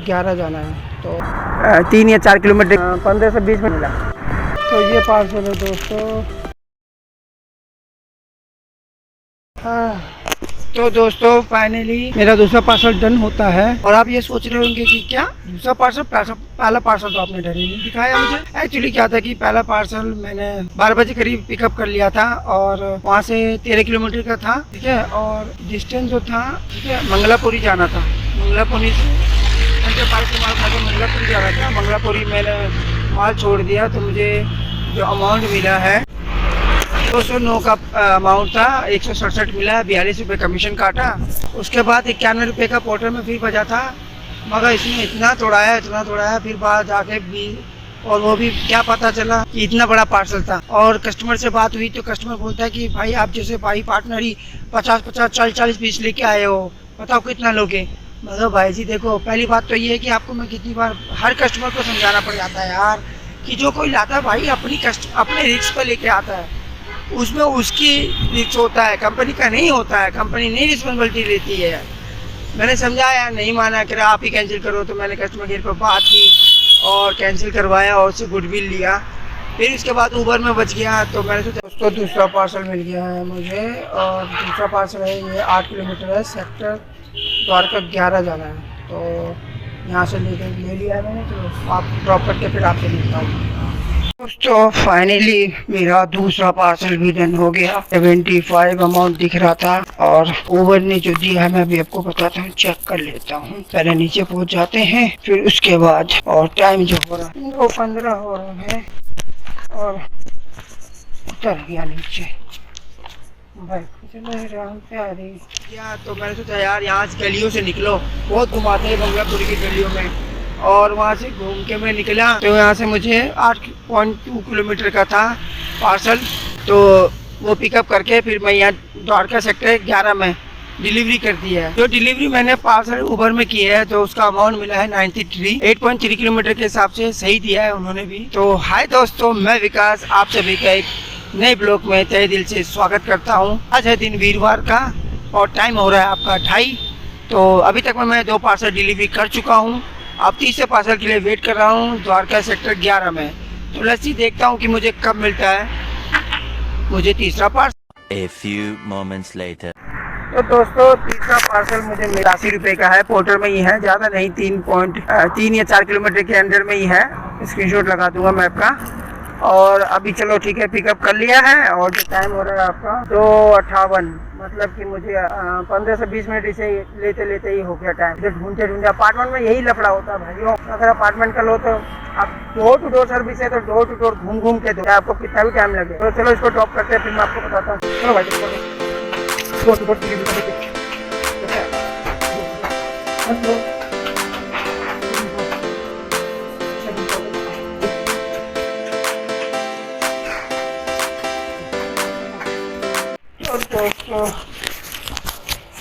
11 जाना है, तो 3 या 4 किलोमीटर 15 से 20 मिनट मिला। तो ये पार्सल है दोस्तों। तो दोस्तों फाइनली मेरा दूसरा पार्सल डन होता है। और आप ये सोच रहे होंगे कि क्या दूसरा पार्सल, पहला पार्सल तो आपने डन ही नहीं दिखाया मुझे। एक्चुअली क्या था कि पहला पार्सल मैंने 12 बजे करीब पिकअप कर लिया था और वहाँ से 13 किलोमीटर का था, ठीक है। और डिस्टेंस जो था, ठीक है, मंगलापुरी जाना था। मंगलापुरी से मंगलापुरी जाना था। मंगलापुरी मैंने माल छोड़ दिया तो मुझे जो अमाउंट मिला है 209 का अमाउंट था, 167 मिला, 42 रुपये कमीशन काटा। उसके बाद 91 रुपये का पोर्टर में फिर बचा था, मगर इसने इतना तोड़ाया फिर बाहर जाके भी। और वो भी क्या पता चला कि इतना बड़ा पार्सल था। और कस्टमर से बात हुई तो कस्टमर बोलता है कि भाई आप जैसे भाई पार्टनर ही 50-50 40-40 पीस लेके आए हो, बताओ कितना लोगे। मतलब भाई जी देखो, पहली बात तो ये है कि आपको मैं कितनी बार हर कस्टमर को समझाना पड़ जाता है यार कि जो कोई लाता है भाई अपने रिस्क पर लेके आता है, उसमें उसकी रिस्क होता है, कंपनी का नहीं होता है। कंपनी नहीं रिस्पॉन्सिबिलिटी लेती है। मैंने समझाया, नहीं माना, कह रहा आप ही कैंसिल करो। तो मैंने कस्टमर केयर पर बात की और कैंसिल करवाया और उससे गुडविल लिया। फिर उसके बाद ऊबर में बच गया। तो मैंने सोचा दोस्तों दूसरा पार्सल मिल गया है मुझे। और दूसरा पार्सल है ये 8 किलोमीटर है, सेक्टर द्वारका 11 जाना है। तो यहाँ से ले लिया है मैंने। तो आप ड्रॉप करके फिर आपसे मिलता हूँ दोस्तों। फाइनली मेरा दूसरा पार्सल भी डन हो गया। 75 अमाउंट दिख रहा था और ऊबर ने जो दिया है मैं भी आपको बताता हूँ, चेक कर लेता हूँ। पहले नीचे पहुँच जाते हैं, फिर उसके बाद। और टाइम जो हो रहा है 9:15 हो रहा है और उतर गया नीचे। भाई पे आ रही यार। तो मैंने सोचा यार यहाँ से गलियों से निकलो, बहुत घुमाते हैं बंगलापुरी की गलियों में। और वहाँ से घूम के मैं निकला तो यहाँ से मुझे 8.2 किलोमीटर का था पार्सल। तो वो पिकअप करके फिर मैं यहाँ द्वारका सेक्टर 11 में डिलीवरी कर दी है। जो डिलीवरी मैंने पार्सल ऊबर में की है तो उसका अमाउंट मिला है 93, 8.3 किलोमीटर के हिसाब से सही दिया है उन्होंने भी। तो हाय दोस्तों, मैं विकास आप सभी का एक नए ब्लॉग में तहे दिल से स्वागत करता हूँ। आज है दिन वीरवार का और टाइम हो रहा है आपका 2:30। तो अभी तक मैं 2 पार्सल डिलीवरी कर चुका हूँ। अब तीसरे पार्सल के लिए वेट कर रहा हूँ द्वारका सेक्टर 11 में। तो लस्सी देखता हूँ कि मुझे कब मिलता है मुझे तीसरा parcel. A few moments later. तो दोस्तों तीसरा पार्सल मुझे 80 रुपये का है। पोर्टर में ही है, ज़्यादा नहीं, 3 या 4 किलोमीटर के अंदर में ही है। स्क्रीनशॉट लगा दूंगा मैप का। और अभी चलो ठीक है, पिकअप कर लिया है। और जो टाइम हो रहा है आपका 2:58, मतलब कि मुझे 15 से 20 मिनट इसे लेते लेते ही हो गया टाइम। जब ढूंढते अपार्टमेंट में यही लफड़ा होता है भाई। अगर अपार्टमेंट का लो तो आप डोर टू डोर सर्विस है तो डोर टू डोर घूम के दो, आपको कितना भी टाइम लगे। तो चलो इसको ड्रॉप करते हैं, फिर मैं आपको बताता हूँ। चलो भाई डोर टू डोर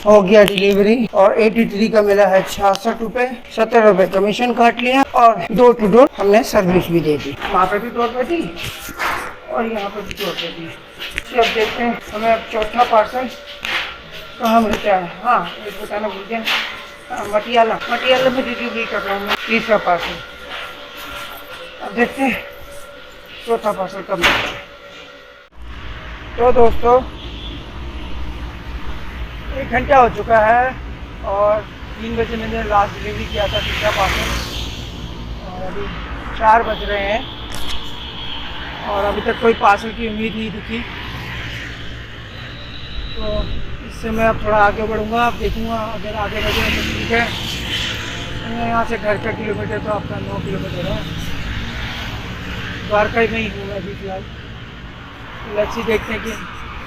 हो गया डिलीवरी। और 83 का मिला है 66 रुपये, 70 रुपये कमीशन काट लिया। और डोर टू डोर हमने सर्विस भी दे दी। वहाँ पे भी डोर पे दी और यहाँ पे भी डोर पे दी। अब देखते हैं हमें अब चौथा पार्सल कहाँ मिलता है। हाँ एक बताना भूल गया, मटियाला में डिलीवरी कर रहा हूँ मैं तीसरा पार्सल। अब देखते हैं चौथा पार्सल कब मिलता है। तो दोस्तों 1 घंटा हो चुका है और 3 बजे मैंने लास्ट डिलीवरी किया था तीसरा पार्सल। और अभी 4 बज रहे हैं और अभी तक कोई पार्सल की उम्मीद नहीं दिखी। तो इससे मैं अब थोड़ा आगे बढ़ूँगा, अब देखूँगा अगर आगे बढ़े तो ठीक है। यहाँ से घर का किलोमीटर तो आपका 9 किलोमीटर है। द्वारका में ही हूँ मैं अभी फिलहाल। लक्ष्य देखते हैं कि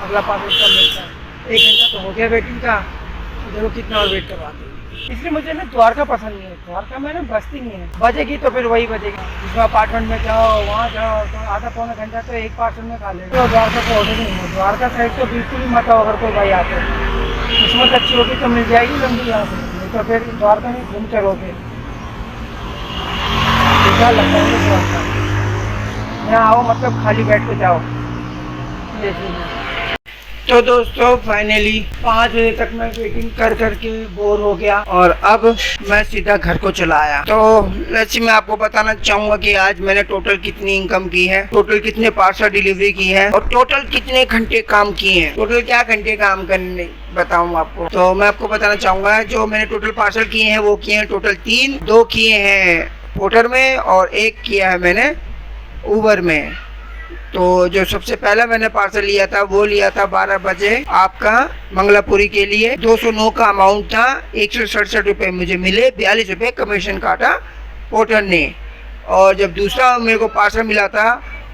अगला पार्सल कब मिलता है। 1 घंटा तो हो गया वेटिंग का, तो देखो कितना और वेट करवाते हैं। इसलिए मुझे ना द्वारका पसंद नहीं है। द्वारका में ना बस्ती नहीं है, बजेगी तो फिर वही बजेगी। जिसमें अपार्टमेंट में जाओ वहाँ जाओ तो आधा पौना घंटा तो एक पार्सल में खा लेगा। तो द्वारका को ऑर्डर नहीं है। द्वारका साइड तो बिल्कुल ही मत आओ, अगर कोई भाई आते किस्मत अच्छी होगी तो मिल जाएगी लंबी यहाँ से, नहीं तो फिर द्वारका में घूमते रहोगे। बेकार लगता है द्वारका। यहाँ आओ मतलब खाली बैठ के जाओ। तो दोस्तों फाइनली 5 बजे तक मैं वेटिंग कर करके बोर हो गया और अब मैं सीधा घर को चला आया। तो वैसे मैं आपको बताना चाहूंगा कि आज मैंने टोटल कितनी इनकम की है, टोटल कितने पार्सल डिलीवरी की है और टोटल कितने घंटे काम किए हैं, टोटल क्या घंटे काम करने बताऊंगा आपको। तो मैं आपको बताना चाहूंगा जो मैंने टोटल पार्सल किए हैं वो किए हैं टोटल 3, 2 किए हैं पोर्टर में और 1 किया है मैंने उबर में। तो जो सबसे पहला मैंने पार्सल लिया था वो लिया था 12 बजे आपका मंगलापुरी के लिए। 209 का अमाउंट था, 167 रुपये मुझे मिले, 42 रुपये कमीशन काटा पोर्टर ने। और जब दूसरा मेरे को पार्सल मिला था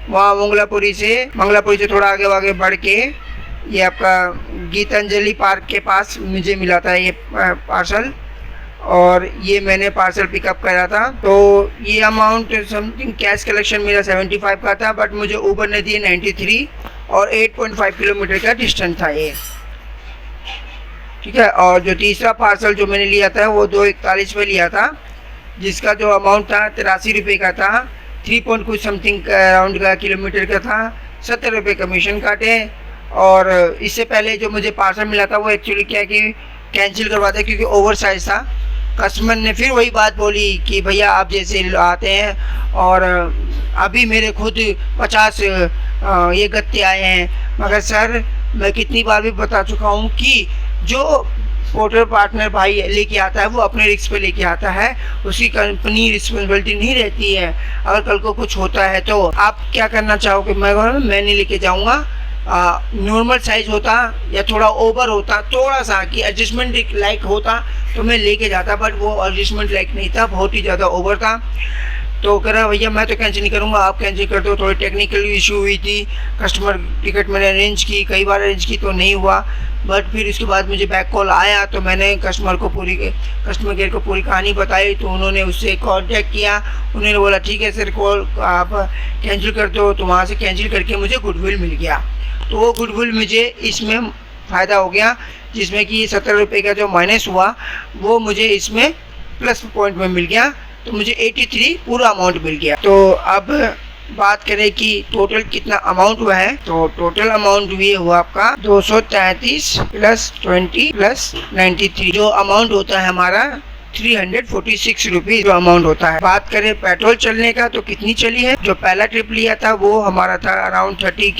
वहाँ मंगलापुरी से थोड़ा आगे बढ़ के ये आपका गीतांजलि पार्क के पास मुझे मिला था ये पार्सल और ये मैंने पार्सल पिकअप करा था। तो ये अमाउंट समथिंग कैश कलेक्शन मेरा 75 का था, बट मुझे ऊबर ने दिए 93 और 8.5 किलोमीटर का डिस्टेंस था ये, ठीक है। और जो तीसरा पार्सल जो मैंने लिया था वो 241 में लिया था, जिसका जो अमाउंट था 83 रुपये का था, 3 पॉइंट कुछ समथिंग अराउंड का किलोमीटर का था, 70 रुपये कमीशन काटे। और इससे पहले जो मुझे पार्सल मिला था वो एक्चुअली क्या कि कैंसिल करवा था क्योंकि ओवर साइज था। कस्टमर ने फिर वही बात बोली कि भैया आप जैसे आते हैं और अभी मेरे खुद 50 ये गत्ते आए हैं। मगर सर मैं कितनी बार भी बता चुका हूँ कि जो पोर्टर पार्टनर भाई लेके आता है वो अपने रिस्क पे लेके आता है, उसकी कंपनी रिस्पॉन्सिबिलिटी नहीं रहती है। अगर कल को कुछ होता है तो आप क्या करना चाहोगे? मैं नहीं लेके जाऊँगा। नॉर्मल साइज होता या थोड़ा ओवर होता, थोड़ा सा कि एडजस्टमेंट लाइक होता तो मैं लेके जाता, बट वो एडजस्टमेंट लाइक नहीं था, बहुत ही ज़्यादा ओवर था। तो कह रहा भैया मैं तो कैंसिल नहीं करूँगा, आप कैंसिल कर दो। थोड़ी टेक्निकल इशू हुई थी, कस्टमर टिकट मैंने अरेंज की, कई बार अरेंज की तो नहीं हुआ। बट फिर उसके बाद मुझे बैक कॉल आया तो मैंने कस्टमर केयर को पूरी कहानी बताई। तो उन्होंने उससे कांटेक्ट किया, उन्होंने बोला ठीक है सर कॉल आप कैंसिल कर दो। तो वहाँ से कैंसिल करके मुझे गुडविल मिल गया। तो वो गुडविल मुझे इसमें फ़ायदा हो गया, जिसमें कि 70 रुपये का जो माइनस हुआ वो मुझे इसमें प्लस पॉइंट में मिल गया। तो मुझे 83 पूरा अमाउंट मिल गया। तो अब बात करें कि टोटल कितना अमाउंट हुआ है, तो टोटल अमाउंट ये हुआ आपका 233 प्लस 20 प्लस 93, जो अमाउंट होता है हमारा 346 रुपीज जो अमाउंट होता है। बात करें पेट्रोल चलने का तो कितनी चली है, जो पहला ट्रिप लिया था वो हमारा था अराउंड 30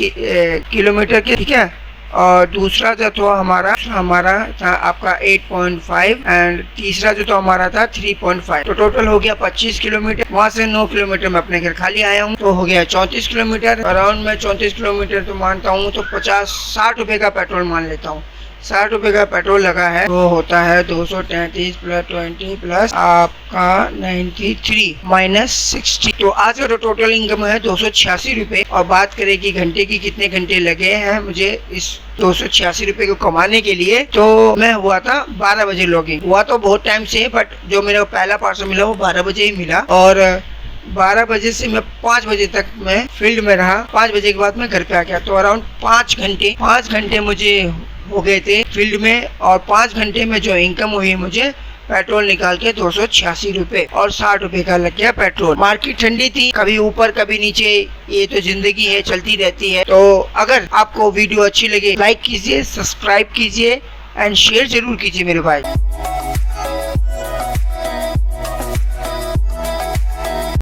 किलोमीटर के, ठीक है। और दूसरा जो था हमारा था आपका 8.5 एंड तीसरा जो था हमारा था 3.5। तो टोटल हो गया 25 किलोमीटर। वहाँ से 9 किलोमीटर मैं अपने घर खाली आया हूँ, तो हो गया 34 किलोमीटर। अराउंड मैं 34 किलोमीटर तो मानता हूँ, तो 50-60 रुपये का पेट्रोल मान लेता हूँ। 60 रुपये का पेट्रोल लगा है, वो होता है 233 प्लस 20 प्लस आपका 93 माइनस 60। तो आज का टोटल इनकम है 286 रुपये। और बात करें कि घंटे की कितने घंटे लगे हैं मुझे इस 286 रुपये को कमाने के लिए, तो मैं हुआ था 12 बजे लॉगिन हुआ, तो बहुत टाइम से, बट जो मेरा पहला पार्सल मिला वो 12 बजे ही मिला। और 12 बजे से मैं 5 बजे तक मैं फील्ड में रहा। 5 बजे के बाद मैं घर पे आ गया। तो अराउंड 5 घंटे मुझे हो गए थे फील्ड में। और 5 घंटे में जो इनकम हुई मुझे पेट्रोल निकाल के 286 रुपये और 60 रुपये का लग गया पेट्रोल। मार्केट ठंडी थी, कभी ऊपर कभी नीचे, ये तो जिंदगी है, चलती रहती है। तो अगर आपको वीडियो अच्छी लगे लाइक कीजिए, सब्सक्राइब कीजिए एंड शेयर जरूर कीजिए मेरे भाई।